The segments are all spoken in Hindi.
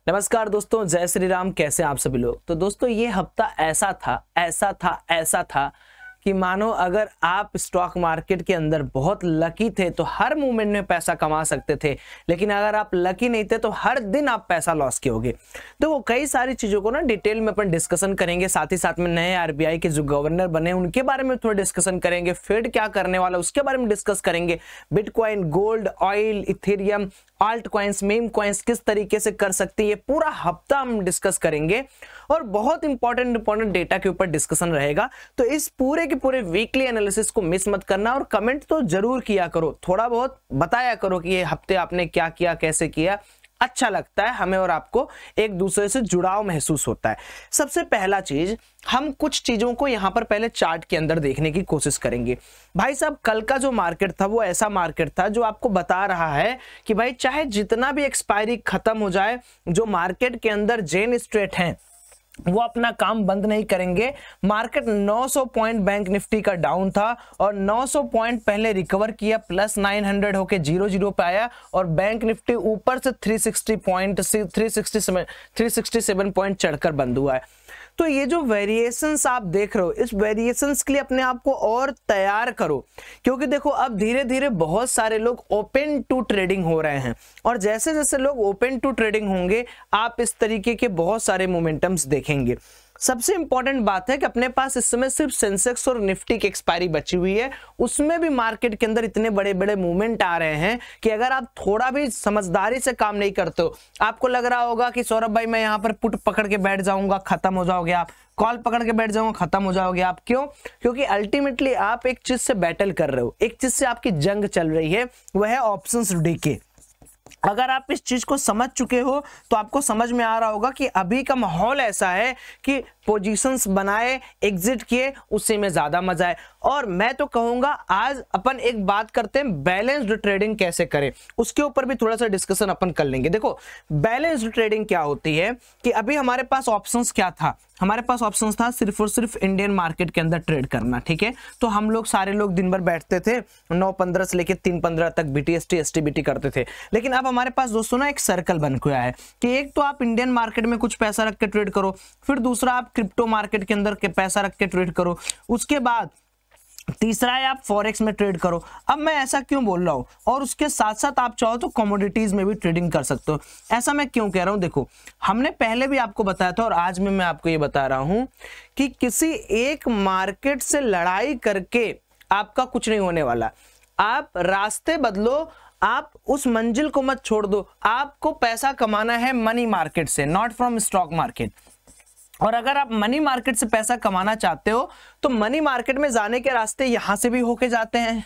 नमस्कार दोस्तों, जय श्री राम। कैसे आप सभी लोग। तो दोस्तों ये हफ्ता ऐसा था कि मानो अगर आप स्टॉक मार्केट के अंदर बहुत लकी थे तो हर मूवमेंट में पैसा कमा सकते थे, लेकिन अगर आप लकी नहीं थे तो हर दिन आप पैसा लॉस किए। तो वो कई सारी चीजों को ना डिटेल में अपन डिस्कशन करेंगे। साथ ही साथ में नए आरबीआई के जो गवर्नर बने उनके बारे में थोड़ा डिस्कशन करेंगे। फेड क्या करने वाला उसके बारे में डिस्कस करेंगे। Bitcoin, gold, oil, Ethereum, alt coins, meme coins किस तरीके से कर सकते हैं, ये पूरा हफ्ता हम डिस्कस करेंगे और बहुत इंपॉर्टेंट डेटा के ऊपर डिस्कशन रहेगा। तो इस पूरे के पूरे वीकली एनालिसिस को मिस मत करना और कमेंट तो जरूर किया करो, थोड़ा बहुत बताया करो कि ये हफ्ते आपने क्या किया, कैसे किया। अच्छा लगता है हमें और आपको, एक दूसरे से जुड़ाव महसूस होता है। सबसे पहला चीज, हम कुछ चीजों को यहां पर पहले चार्ट के अंदर देखने की कोशिश करेंगे। भाई साहब, कल का जो मार्केट था वो ऐसा मार्केट था जो आपको बता रहा है कि भाई चाहे जितना भी एक्सपायरी खत्म हो जाए, जो मार्केट के अंदर जेन स्ट्रेट हैं वो अपना काम बंद नहीं करेंगे। मार्केट 900 पॉइंट बैंक निफ्टी का डाउन था और 900 पॉइंट पहले रिकवर किया, प्लस 900 होके 00 पे आया और बैंक निफ्टी ऊपर से 367 पॉइंट चढ़कर बंद हुआ है। तो ये जो वेरिएशंस आप देख रहे हो, इस वेरिएशंस के लिए अपने आप को और तैयार करो, क्योंकि देखो अब धीरे धीरे बहुत सारे लोग ओपन टू ट्रेडिंग हो रहे हैं और जैसे जैसे लोग ओपन टू ट्रेडिंग होंगे आप इस तरीके के बहुत सारे मोमेंटम्स देखेंगे। सबसे इंपॉर्टेंट बात है कि अपने पास इस समय सिर्फ सेंसेक्स और निफ्टी की एक्सपायरी बची हुई है, उसमें भी मार्केट के अंदर इतने बड़े बड़े मूवमेंट आ रहे हैं कि अगर आप थोड़ा भी समझदारी से काम नहीं करते हो, आपको लग रहा होगा कि सौरभ भाई मैं यहां पर पुट पकड़ के बैठ जाऊंगा, खत्म हो जाओगे आप, कॉल पकड़ के बैठ जाऊंगा, खत्म हो जाओगे आप। क्यों? क्योंकि अल्टीमेटली आप एक चीज से बैटल कर रहे हो, एक चीज से आपकी जंग चल रही है, वह है ऑप्शंस डीके। अगर आप इस चीज को समझ चुके हो तो आपको समझ में आ रहा होगा कि अभी का माहौल ऐसा है कि पोजीशंस बनाए, एग्जिट किए, उसी में ज्यादा मजा है। और मैं तो कहूंगा आज अपन एक बात करते हैं, बैलेंस्ड ट्रेडिंग कैसे करें, उसके ऊपर भी थोड़ा सा डिस्कशन अपन कर लेंगे। देखो बैलेंस्ड ट्रेडिंग क्या होती है कि अभी हमारे पास ऑप्शंस क्या था, हमारे पास ऑप्शंस था सिर्फ और सिर्फ इंडियन मार्केट के अंदर ट्रेड करना। ठीक है, तो हम लोग सारे लोग दिन भर बैठते थे, 9:15 से लेकर 3:15 तक बीटीएसटी एसटीबीटी करते थे। लेकिन अब हमारे पास दोस्तों ना एक सर्कल बन गया है कि एक तो आप इंडियन मार्केट में कुछ पैसा रख के ट्रेड करो, फिर दूसरा आप क्रिप्टो मार्केट के अंदर के पैसा रख के ट्रेड करो, उसके बाद तीसरा है आप फॉरेक्स में ट्रेड करो। अब मैं ऐसा क्यों बोल रहा हूं, और उसके साथ साथ आप चाहो तो कमोडिटीज में भी ट्रेडिंग कर सकते हो। ऐसा मैं क्यों कह रहा हूं, देखो हमने पहले भी आपको बताया था और आज में मैं आपको ये बता रहा हूं कि किसी एक मार्केट से लड़ाई करके आपका कुछ नहीं होने वाला। आप रास्ते बदलो, आप उस मंजिल को मत छोड़ दो। आपको पैसा कमाना है मनी मार्केट से, नॉट फ्रॉम स्टॉक मार्केट। और अगर आप मनी मार्केट से पैसा कमाना चाहते हो तो मनी मार्केट में जाने के रास्ते यहां से भी होके जाते हैं,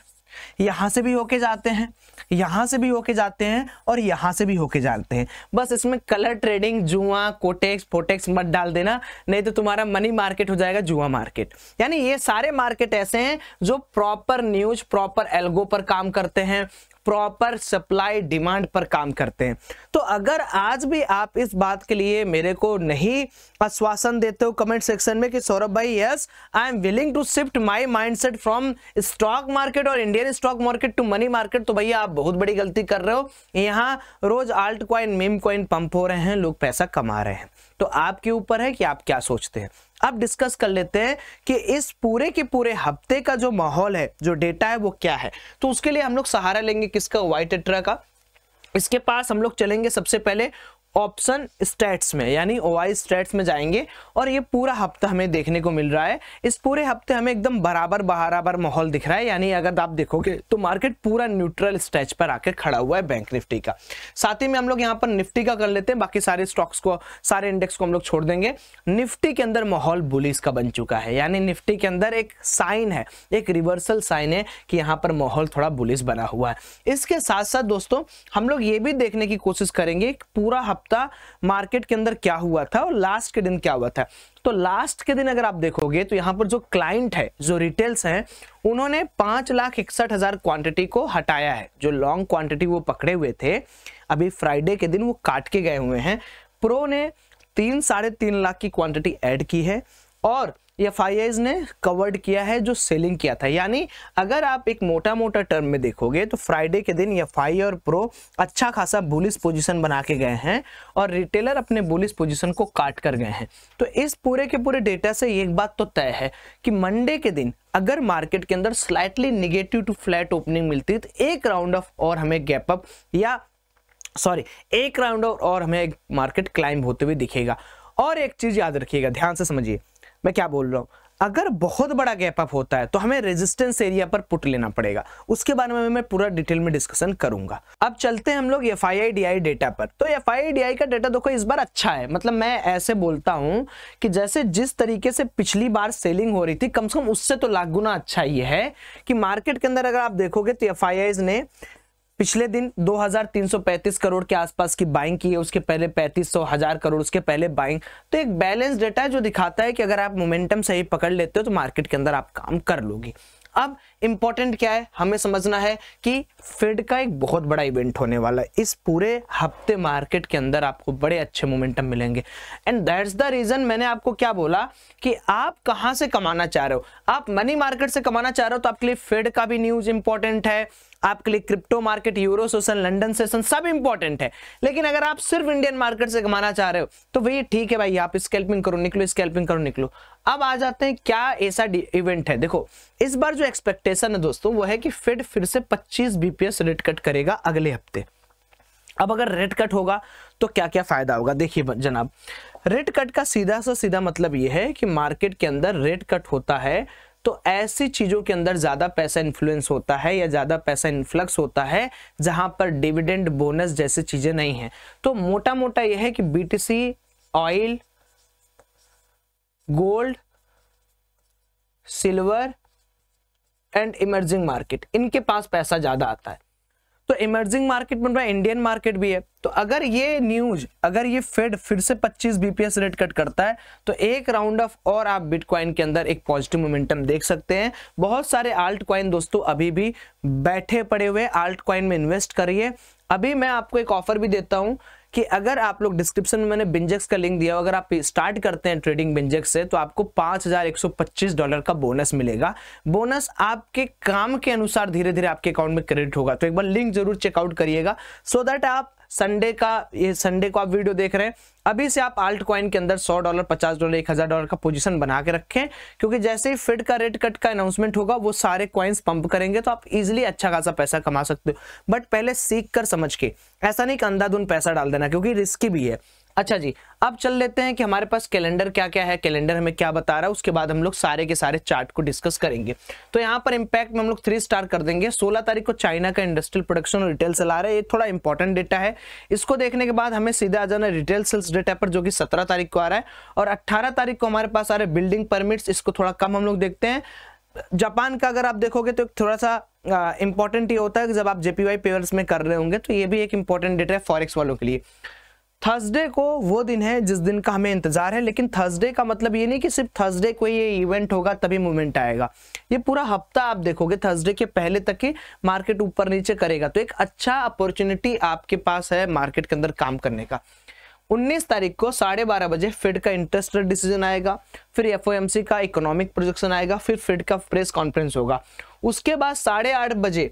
यहां से भी होके जाते हैं, यहां से भी होके जाते हैं और यहां से भी होके जाते हैं। बस इसमें कलर ट्रेडिंग, जुआ, कोटेक्स फोटेक्स मत डाल देना, नहीं तो तुम्हारा मनी मार्केट हो जाएगा जुआ मार्केट। यानी ये सारे मार्केट ऐसे हैं जो प्रॉपर न्यूज, प्रॉपर एल्गो पर काम करते हैं, प्रॉपर सप्लाई डिमांड पर काम करते हैं। तो अगर आज भी आप इस बात के लिए मेरे को नहीं आश्वासन देते हो कमेंट सेक्शन में कि सौरभ भाई yes I am willing to shift my mindset from stock market और Indian stock market to money market, तो भैया आप बहुत बड़ी गलती कर रहे हो। यहाँ रोज alt coin, meme coin pump हो रहे हैं, लोग पैसा कमा रहे हैं। तो आपके ऊपर है कि आप क्या सोचते हैं। अब डिस्कस कर लेते हैं कि इस पूरे के पूरे हफ्ते का जो माहौल है, जो डेटा है वो क्या है। तो उसके लिए हम लोग सहारा लेंगे किसका, व्हाइट टेट्रा का। इसके पास हम लोग चलेंगे सबसे पहले ऑप्शन स्टैट्स में, यानी ओआई स्टैट्स में जाएंगे और ये पूरा हफ्ता हमें देखने को मिल रहा है। इस पूरे हफ्ते हमें एकदम बराबर माहौल दिख रहा है, यानी अगर आप देखोगे तो मार्केट पूरा न्यूट्रल स्टेज पर आकर खड़ा हुआ है बैंक निफ्टी का। साथ ही में हम लोग यहाँ पर निफ्टी का कर लेते हैं, बाकी सारे स्टॉक्स को, सारे इंडेक्स को हम लोग छोड़ देंगे। निफ्टी के अंदर माहौल बुलिश का बन चुका है, यानी निफ्टी के अंदर एक साइन है, एक रिवर्सल साइन है कि यहाँ पर माहौल थोड़ा बुलिश बना हुआ है। इसके साथ साथ दोस्तों हम लोग ये भी देखने की कोशिश करेंगे पूरा मार्केट के अंदर क्या हुआ था और लास्ट के दिन क्या हुआ था। तो लास्ट के दिन अगर आप देखोगे तो यहां पर जो क्लाइंट है, जो रिटेल्स हैं, उन्होंने 5,61,000 क्वांटिटी को हटाया है। जो लॉन्ग क्वांटिटी वो पकड़े हुए थे अभी फ्राइडे के दिन वो काट के गए हुए हैं। प्रो ने 3-3.5 लाख की क्वांटिटी ऐड की है और एफआईआईज ने कवर्ड किया है जो सेलिंग किया था। यानी अगर आप एक मोटा मोटा टर्म में देखोगे तो फ्राइडे के दिन एफआई और प्रो अच्छा खासा बुलिश पोजीशन बना के गए हैं और रिटेलर अपने बुलिश पोजीशन को काट कर गए हैं। तो इस पूरे के पूरे डेटा से एक बात तो तय है कि मंडे के दिन अगर मार्केट के अंदर slightly negative to flat opening मिलती है तो एक राउंड ऑफ और हमें गैप अप या एक राउंड और हमें मार्केट क्लाइंब होते हुए दिखेगा। और एक चीज याद रखिएगा, ध्यान से समझिए मैं क्या बोल रहा हूं, अगर बहुत बड़ा गैप अप होता है तो हमें रेजिस्टेंस एरिया पर पुट लेना पड़ेगा, उसके बारे में मैं पूरा डिटेल में डिस्कशन करूंगा। अब चलते हैं हम लोग एफआईआई डेटा पर। तो एफआईआई का डेटा देखो इस बार अच्छा है, मतलब मैं ऐसे बोलता हूं कि जैसे जिस तरीके से पिछली बार सेलिंग हो रही थी कम से कम उससे तो लाख गुना अच्छा ये है कि मार्केट के अंदर अगर आप देखोगे तो एफआईआईज ने पिछले दिन 2335 करोड़ के आसपास की बाइंग की है, उसके पहले 3500 करोड़ उसके पहले बाइंग। तो एक बैलेंस डेटा है जो दिखाता है कि अगर आप मोमेंटम सही पकड़ लेते हो तो मार्केट के अंदर आप काम कर लोगे। अब इंपॉर्टेंट क्या है, हमें समझना है कि फेड का एक बहुत बड़ा इवेंट होने वाला है। इस पूरे हफ्ते मार्केट के अंदर आपको बड़े अच्छे मोमेंटम मिलेंगे एंड दैट्स द रीजन मैंने आपको क्या बोला कि आप कहां से कमाना चाह रहे हो। आप मनी मार्केट से कमाना चाह रहे हो तो आपके लिए फेड का भी न्यूज इंपॉर्टेंट है, आपके लिए crypto market, euro session, London session सब इंपॉर्टेंट है। लेकिन अगर आप सिर्फ इंडियन मार्केट से कमाना चाह रहे हो तो वही ठीक है भाई, आप स्कैल्पिंग करो निकलो, स्कैल्पिंग करो निकलो। अब आ जाते हैं क्या ऐसा इवेंट है। देखो इस बार जो एक्सपेक्टेशन है दोस्तों वो है कि फेड फिर से 25 बीपीएस रेट कट करेगा अगले हफ्ते। अब अगर रेट कट होगा तो क्या क्या फायदा होगा, देखिए जनाब, रेट कट का सीधा सा सीधा मतलब यह है कि मार्केट के अंदर रेट कट होता है तो ऐसी चीजों के अंदर ज्यादा पैसा इन्फ्लुएंस होता है या ज्यादा पैसा इन्फ्लक्स होता है जहां पर डिविडेंड बोनस जैसी चीजें नहीं है। तो मोटा मोटा यह है कि BTC, oil, gold, silver and emerging market, इनके पास पैसा ज्यादा आता है। तो इमर्जिंग मार्केट में इंडियन मार्केट भी है। तो अगर ये न्यूज, अगर ये फेड फिर से 25 बीपीएस रेट कट करता है तो एक राउंड ऑफ और आप बिटकॉइन के अंदर एक पॉजिटिव मोमेंटम देख सकते हैं। बहुत सारे आल्ट कॉइन दोस्तों अभी भी बैठे पड़े हुए, आल्ट कॉइन में इन्वेस्ट करिए। अभी मैं आपको एक ऑफर भी देता हूं कि अगर आप लोग डिस्क्रिप्शन में मैंने बिंजेक्स का लिंक दिया, अगर आप स्टार्ट करते हैं ट्रेडिंग बिंजेक्स से तो आपको $5125 का बोनस मिलेगा। बोनस आपके काम के अनुसार धीरे धीरे आपके अकाउंट में क्रेडिट होगा। तो एक बार लिंक जरूर चेकआउट करिएगा सो दैट आप संडे को आप वीडियो देख रहे हैं अभी से आप आल्ट कॉइन के अंदर $100, $50, $1000 का पोजीशन बना के रखें, क्योंकि जैसे ही फेड का रेट कट का अनाउंसमेंट होगा वो सारे कॉइन्स पंप करेंगे तो आप इजीली अच्छा खासा पैसा कमा सकते हो। बट पहले सीख कर समझ के, ऐसा नहीं कि अंधाधुंध पैसा डाल देना क्योंकि रिस्की भी है। अच्छा जी, अब चल लेते हैं कि हमारे पास कैलेंडर क्या क्या है, कैलेंडर हमें क्या बता रहा है, उसके बाद हम लोग सारे के सारे चार्ट को डिस्कस करेंगे। तो यहाँ पर इंपैक्ट में हम लोग 3 स्टार कर देंगे। 16 तारीख को चाइना का इंडस्ट्रियल प्रोडक्शन और रिटेल सेल आ रहा है, ये थोड़ा इंपॉर्टेंट डेटा है। इसको देखने के बाद हमें सीधा आ जाना रिटेल सेल्स डेटा पर जो कि 17 तारीख को आ रहा है, और 18 तारीख को हमारे पास आ रहा है बिल्डिंग परमिट्स, इसको थोड़ा कम हम लोग देखते हैं। जापान का अगर आप देखोगे तो थोड़ा सा इंपॉर्टेंट ये होता है कि जब आप जेपीवाई पेयर्स में कर रहे होंगे तो ये भी एक इंपॉर्टेंट डेटा है फॉरेक्स वालों के लिए। थर्सडे को वो दिन है जिस दिन का हमें इंतजार है, लेकिन थर्सडे का मतलब ये नहीं कि सिर्फ थर्सडे को ये इवेंट होगा तभी मूवमेंट आएगा। ये पूरा हफ्ता आप देखोगे थर्सडे के पहले तक ही मार्केट ऊपर नीचे करेगा, तो एक अच्छा अपॉर्चुनिटी आपके पास है मार्केट के अंदर काम करने का। 19 तारीख को 12:30 बजे फेड का इंटरेस्ट रेट डिसीजन आएगा, फिर एफओएमसी का इकोनॉमिक प्रोजेक्शन आएगा, फिर फेड का प्रेस कॉन्फ्रेंस होगा। उसके बाद 8:30 बजे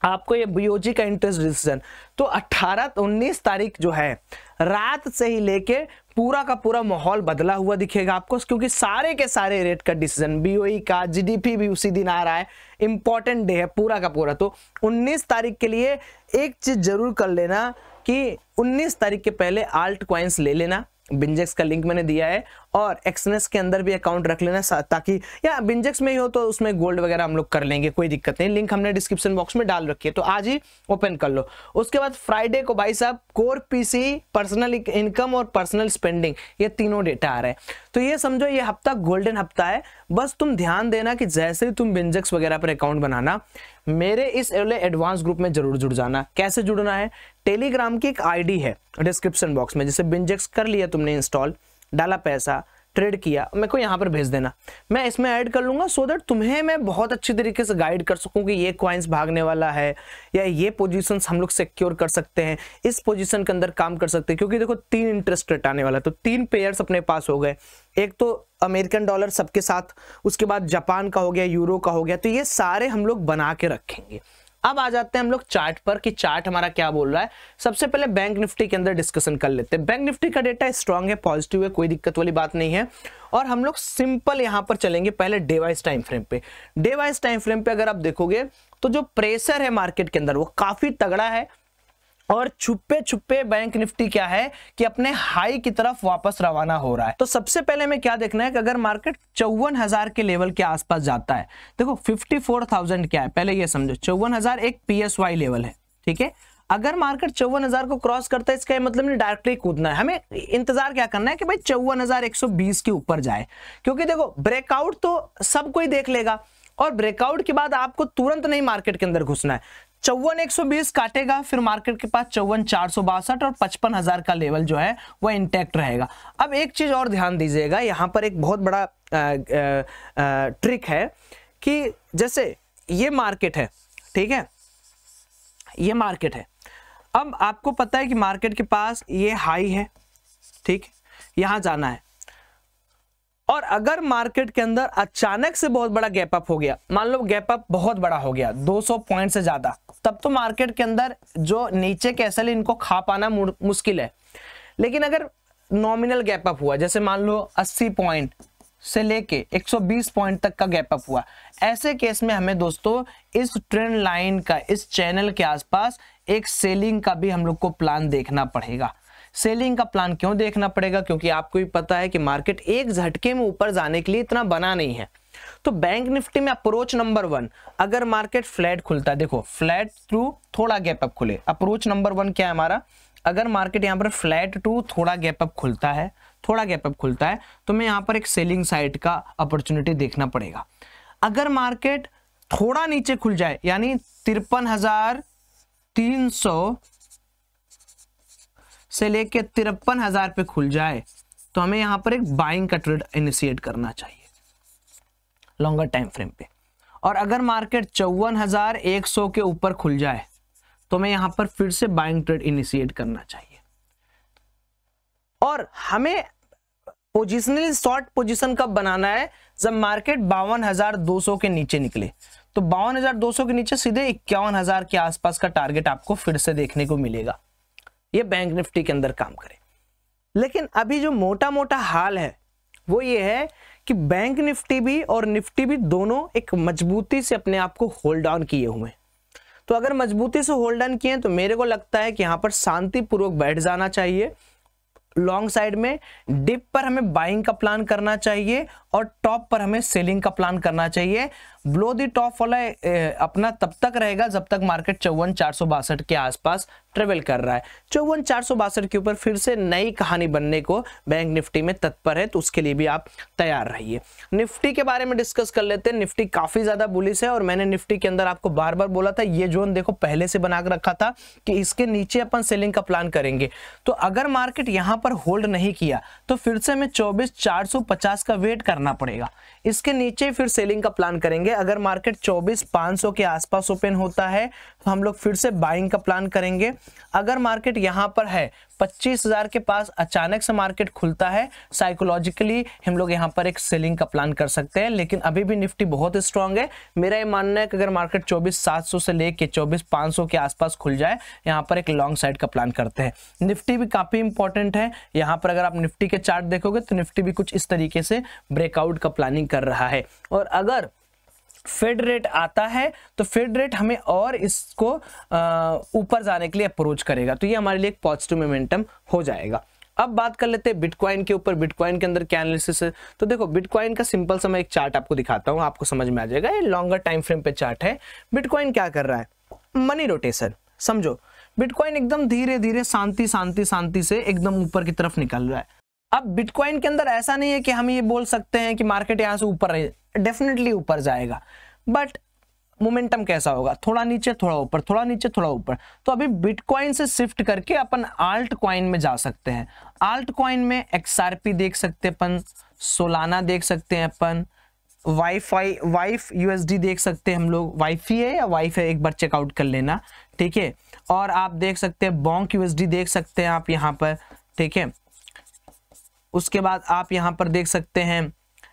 आपको ये बीओजी का इंटरेस्ट डिसीजन। तो 19 तारीख जो है रात से ही लेके पूरा का पूरा माहौल बदला हुआ दिखेगा आपको, क्योंकि सारे के सारे रेट का डिसीजन, बीओई का, जीडीपी भी उसी दिन आ रहा है। इंपॉर्टेंट डे है पूरा का पूरा। तो 19 तारीख के लिए एक चीज जरूर कर लेना कि 19 तारीख के पहले आल्ट कॉइन्स ले लेना। बिंजेक्स का लिंक मैंने दिया है, और एक्सनेस के अंदर भी अकाउंट रख लेना ताकि, या बिंजेक्स में ही हो तो उसमें गोल्ड वगैरह हम लोग कर लेंगे, कोई दिक्कत नहीं। लिंक हमने डिस्क्रिप्शन बॉक्स में डाल रखी है, तो आज ही ओपन कर लो। उसके बाद फ्राइडे को भाई साहब कोर पीसी, पर्सनल इनकम और पर्सनल स्पेंडिंग, ये तीनों डेटा आ रहे हैं। तो ये समझो ये हफ्ता गोल्डन हफ्ता है। बस तुम ध्यान देना कि जैसे ही तुम बिंजेक्स वगैरह पर अकाउंट बनाना, मेरे इस एडवांस ग्रुप में जरूर जुड़ जाना। कैसे जुड़ना है, टेलीग्राम की एक आईडी है डिस्क्रिप्शन बॉक्स में, जैसे बिंजेक्स कर लिया तुमने इंस्टॉल, डाला पैसा, ट्रेड किया, मेरे को यहाँ पर भेज देना, मैं इसमें ऐड कर लूंगा सो दैट तुम्हें मैं बहुत अच्छी तरीके से गाइड कर सकूं कि ये कॉइन्स भागने वाला है या ये पोजीशंस हम लोग सिक्योर कर सकते हैं, इस पोजीशन के अंदर काम कर सकते हैं। क्योंकि देखो 3 इंटरेस्ट रेट आने वाला है, तो 3 पेयर्स अपने पास हो गए, एक तो अमेरिकन डॉलर सबके साथ, उसके बाद जापान का हो गया, यूरो का हो गया, तो ये सारे हम लोग बना के रखेंगे। अब आ जाते हैं हम लोग चार्ट पर कि चार्ट हमारा क्या बोल रहा है। सबसे पहले बैंक निफ्टी के अंदर डिस्कशन कर लेते हैं। बैंक निफ्टी का डेटा स्ट्रांग है, पॉजिटिव है, कोई दिक्कत वाली बात नहीं है। और हम लोग सिंपल यहां पर चलेंगे पहले डे वाइज टाइम फ्रेम पे। डे वाइज टाइम फ्रेम पे अगर आप देखोगे तो जो प्रेशर है मार्केट के अंदर वो काफी तगड़ा है और छुपे छुपे बैंक निफ्टी क्या है कि अपने हाई की तरफ वापस रवाना हो रहा है। तो सबसे पहले हमें क्या देखना है कि अगर मार्केट 54,000 के लेवल के आसपास जाता है, देखो 54,000 क्या है पहले ये समझो, 54,000 एक PSY लेवल है, ठीक है। अगर मार्केट 54,000 को क्रॉस करता है इसका मतलब नहीं डायरेक्टली कूदना है, हमें इंतजार क्या करना है कि भाई 54,120 के ऊपर जाए। क्योंकि देखो ब्रेकआउट तो सब कोई देख लेगा और ब्रेकआउट के बाद आपको तुरंत नहीं मार्केट के अंदर घुसना है। 54,120 काटेगा, फिर मार्केट के पास 54,462 और 55,000 का लेवल जो है वह इंटैक्ट रहेगा। अब एक चीज और ध्यान दीजिएगा, यहां पर एक बहुत बड़ा ट्रिक है कि जैसे ये मार्केट है, ठीक है, ये मार्केट है। अब आपको पता है कि मार्केट के पास ये हाई है, ठीक, यहां जाना है। और अगर मार्केट के अंदर अचानक से बहुत बड़ा गैप अप हो गया, मान लो गैप अप बहुत बड़ा हो गया 200 पॉइंट से ज्यादा, तब तो मार्केट के अंदर जो नीचे के एसएल इनको खा पाना मुश्किल है। लेकिन अगर नॉमिनल गैप अप हुआ, जैसे मान लो 80 पॉइंट से लेके 120 पॉइंट तक का गैप अप हुआ, ऐसे केस में हमें दोस्तों इस ट्रेंड लाइन का, इस चैनल के आसपास एक सेलिंग का भी हम लोग को प्लान देखना पड़ेगा। सेलिंग का प्लान क्यों देखना पड़ेगा? क्योंकि आपको भी पता है कि मार्केट एक झटके में ऊपर जाने के लिए इतना बना नहीं है। तो बैंक निफ्टी में अप्रोच नंबर 1, अगर मार्केट फ्लैट खुलता है, देखो फ्लैट टू थोड़ा गैप अप खुले, अप्रोच नंबर 1 क्या है हमारा, अगर मार्केट यहाँ पर फ्लैट टू थोड़ा गैप अप खुलता है, थोड़ा गैप अप खुलता है, तो मैं यहाँ पर एक सेलिंग साइड का अपॉर्चुनिटी देखना पड़ेगा। अगर मार्केट थोड़ा नीचे खुल जाए, यानी 53,300 से लेके 53,000 पे खुल जाए, तो हमें यहां पर एक बाइंग का ट्रेड इनिशिएट करना चाहिए लॉन्गर टाइम फ्रेम पे। और अगर मार्केट 54,100 के ऊपर खुल जाए, तो हमें यहां पर फिर से बाइंग ट्रेड इनिशिएट करना चाहिए। और हमें पोजिशनली शॉर्ट पोजीशन कब बनाना है? जब मार्केट 52,200 के नीचे निकले। तो 52,200 के नीचे सीधे 51,000 के आसपास का टारगेट आपको फिर से देखने को मिलेगा। ये बैंक निफ्टी के अंदर काम करे। लेकिन अभी जो मोटा मोटा हाल है वो ये है कि बैंक निफ्टी भी और निफ्टी भी दोनों एक मजबूती से अपने आप को होल्ड ऑन किए हुए हैं। तो अगर मजबूती से होल्ड ऑन किए तो मेरे को लगता है कि यहां पर शांतिपूर्वक बैठ जाना चाहिए। लॉन्ग साइड में डिप पर हमें बाइंग का प्लान करना चाहिए और टॉप पर हमें सेलिंग का प्लान करना चाहिए। ब्लो दी टॉप वाला अपना तब तक रहेगा जब तक मार्केट 54,462 के आसपास ट्रेवल कर रहा है। 54,462 के ऊपर फिर से नई कहानी बनने को बैंक निफ्टी में तत्पर है, तो उसके लिए भी आप तैयार रहिए। निफ्टी के बारे में डिस्कस कर लेते हैं। निफ्टी काफी ज्यादा बुलिश है और मैंने निफ्टी के अंदर आपको बार बार बोला था, ये जोन देखो पहले से बना के रखा था कि इसके नीचे अपन सेलिंग का प्लान करेंगे। तो अगर मार्केट यहां पर होल्ड नहीं किया तो फिर से हमें 24,450 का वेट करना पड़ेगा। इसके नीचे फिर सेलिंग का प्लान करेंगे। अगर मार्केट 24,500 के आसपास ओपन होता है तो हम लोग फिर से बाइंग का प्लान करेंगे। अगर मार्केट यहां पर है 25,000 के पास अचानक से मार्केट खुलता है, साइकोलॉजिकली हम लोग यहां पर एक सेलिंग का प्लान कर सकते हैं। लेकिन अभी भी निफ्टी बहुत स्ट्रांग है। मेरा ये मानना है कि अगर मार्केट 24,700 से लेके 24,500 के आसपास खुल जाए, यहां पर एक लॉन्ग साइड का प्लान करते हैं। निफ्टी भी काफी इंपॉर्टेंट है। यहां पर अगर आप निफ्टी के चार्ट देखोगे तो निफ्टी भी कुछ इस तरीके से ब्रेकआउट का प्लानिंग कर रहा है। और अगर फेड रेट आता है तो फेड रेट हमें और इसको ऊपर जाने के लिए अप्रोच करेगा, तो ये हमारे लिए एक पॉजिटिव मोमेंटम हो जाएगा। अब बात कर लेते हैं बिटकॉइन के ऊपर। बिटकॉइन के अंदर क्या एनालिसिस है? तो देखो बिटकॉइन का सिंपल सा मैं एक चार्ट आपको दिखाता हूं, आपको समझ में आ जाएगा। ये लॉन्गर टाइम फ्रेम पे चार्ट है। बिटकॉइन क्या कर रहा है? Money rotation. समझो बिटकॉइन एकदम धीरे धीरे शांति शांति शांति से एकदम ऊपर की तरफ निकल रहा है। अब बिटकॉइन के अंदर ऐसा नहीं है कि हम ये बोल सकते हैं कि मार्केट यहां से ऊपर रहे, डेफिनेटली ऊपर जाएगा, बट मोमेंटम कैसा होगा, थोड़ा नीचे थोड़ा ऊपर, थोड़ा नीचे थोड़ा ऊपर। तो अभी बिटकॉइन से शिफ्ट करके अपन आल्ट कॉइन में जा सकते हैं। आल्ट कॉइन में XRP देख सकते हैं अपन, सोलाना देख सकते हैं अपन, वाइफ USD देख सकते हैं हम लोग, वाइफी है या वाइफ है एक बार चेकआउट कर लेना, ठीक है। और आप देख सकते हैं बॉन्क USD देख सकते हैं आप यहाँ पर, ठीक है। उसके बाद आप यहाँ पर देख सकते हैं,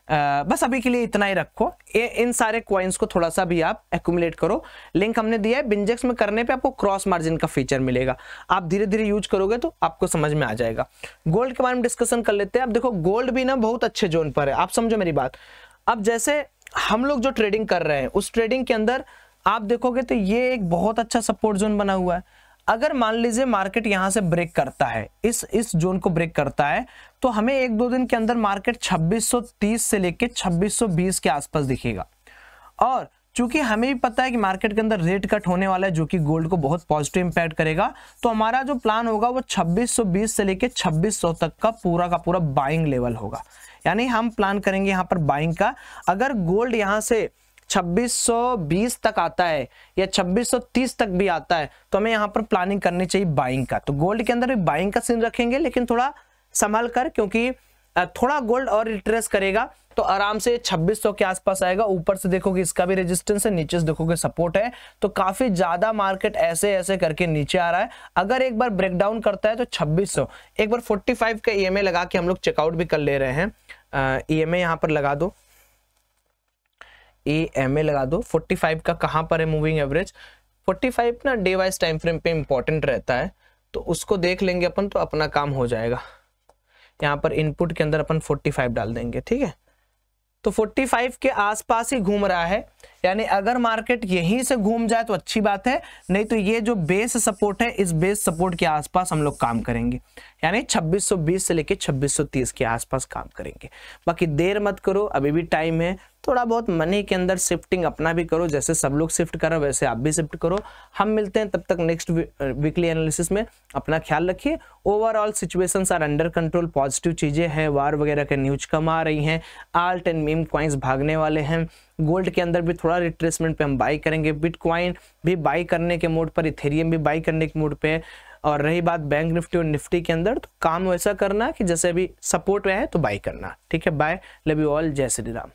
बस अभी के लिए इतना ही रखो। इन सारे कॉइन्स को थोड़ा सा भी आप एक्यूमुलेट करो। लिंक हमने दिया है, बिंजेक्स में करने पे आपको क्रॉस मार्जिन का फीचर मिलेगा, आप धीरे धीरे यूज करोगे तो आपको समझ में आ जाएगा। गोल्ड के बारे में डिस्कशन कर लेते हैं। अब देखो गोल्ड भी ना बहुत अच्छे जोन पर है, आप समझो मेरी बात। अब जैसे हम लोग जो ट्रेडिंग कर रहे हैं उस ट्रेडिंग के अंदर आप देखोगे तो ये एक बहुत अच्छा सपोर्ट जोन बना हुआ है। अगर मान लीजिए मार्केट यहां से ब्रेक करता है, इस जोन को ब्रेक करता है, तो हमें 1-2 दिन के अंदर मार्केट 2630 से लेके 2620 के आसपास दिखेगा। और चूंकि हमें भी पता है कि मार्केट के अंदर रेट कट होने वाला है जो कि गोल्ड को बहुत पॉजिटिव इंपैक्ट करेगा, तो हमारा जो प्लान होगा वो 2620 से लेके 2600 तक का पूरा बाइंग लेवल होगा। यानी हम प्लान करेंगे यहाँ पर बाइंग का। अगर गोल्ड यहाँ से 2620 तक आता है या 2630 तक भी आता है तो हमें यहाँ पर प्लानिंग करनी चाहिए बाइंग का। तो गोल्ड के अंदर भी बाइंग का सीन रखेंगे, लेकिन थोड़ा संभल कर, क्योंकि थोड़ा गोल्ड और रिट्रेस करेगा तो आराम से 2600 के आसपास आएगा। ऊपर से देखोगे इसका भी रेजिस्टेंस है, नीचे से देखोगे सपोर्ट है, तो काफी ज्यादा मार्केट ऐसे ऐसे करके नीचे आ रहा है। अगर एक बार ब्रेकडाउन करता है तो 2600, एक बार 45 का EMA लगा के हम लोग चेकआउट भी कर ले रहे हैं। EMA यहाँ पर लगा दो, EMA लगा दो। 45 का कहाँ पर है मूविंग एवरेज? 45 ना डे वाइज टाइम फ्रेम पे इंपॉर्टेंट रहता है, तो उसको देख लेंगे अपन तो अपना काम हो जाएगा। यहाँ पर इनपुट के अंदर अपन 45 डाल देंगे, ठीक है। तो 45 के आसपास ही घूम रहा है, यानी अगर मार्केट यहीं से घूम जाए तो अच्छी बात है, नहीं तो ये जो बेस सपोर्ट है इस बेस सपोर्ट के आसपास हम लोग काम करेंगे, यानी 2620 से लेके 2630 के आसपास काम करेंगे। बाकी देर मत करो, अभी भी टाइम है। थोड़ा बहुत मनी के अंदर शिफ्टिंग अपना भी करो, जैसे सब लोग शिफ्ट कर रहे हो वैसे आप भी शिफ्ट करो। हम मिलते हैं तब तक नेक्स्ट वीकली एनालिसिस में। अपना ख्याल रखिए। Overall situations are under control, positive चीजें हैं, वार वगैरह के न्यूज कम आ रही हैं, आल्ट एंड मीम कॉइन्स भागने वाले हैं। गोल्ड के अंदर भी थोड़ा रिट्रेसमेंट पे हम बाई करेंगे, बिटकॉइन भी बाई करने के मोड पर, इथेरियम भी बाई करने के मोड पे है। और रही बात बैंक निफ्टी और निफ्टी के अंदर, तो काम वैसा करना कि जैसे अभी सपोर्ट में है तो बाई करना, ठीक है। बाय, लव यू ऑल, जय श्री राम।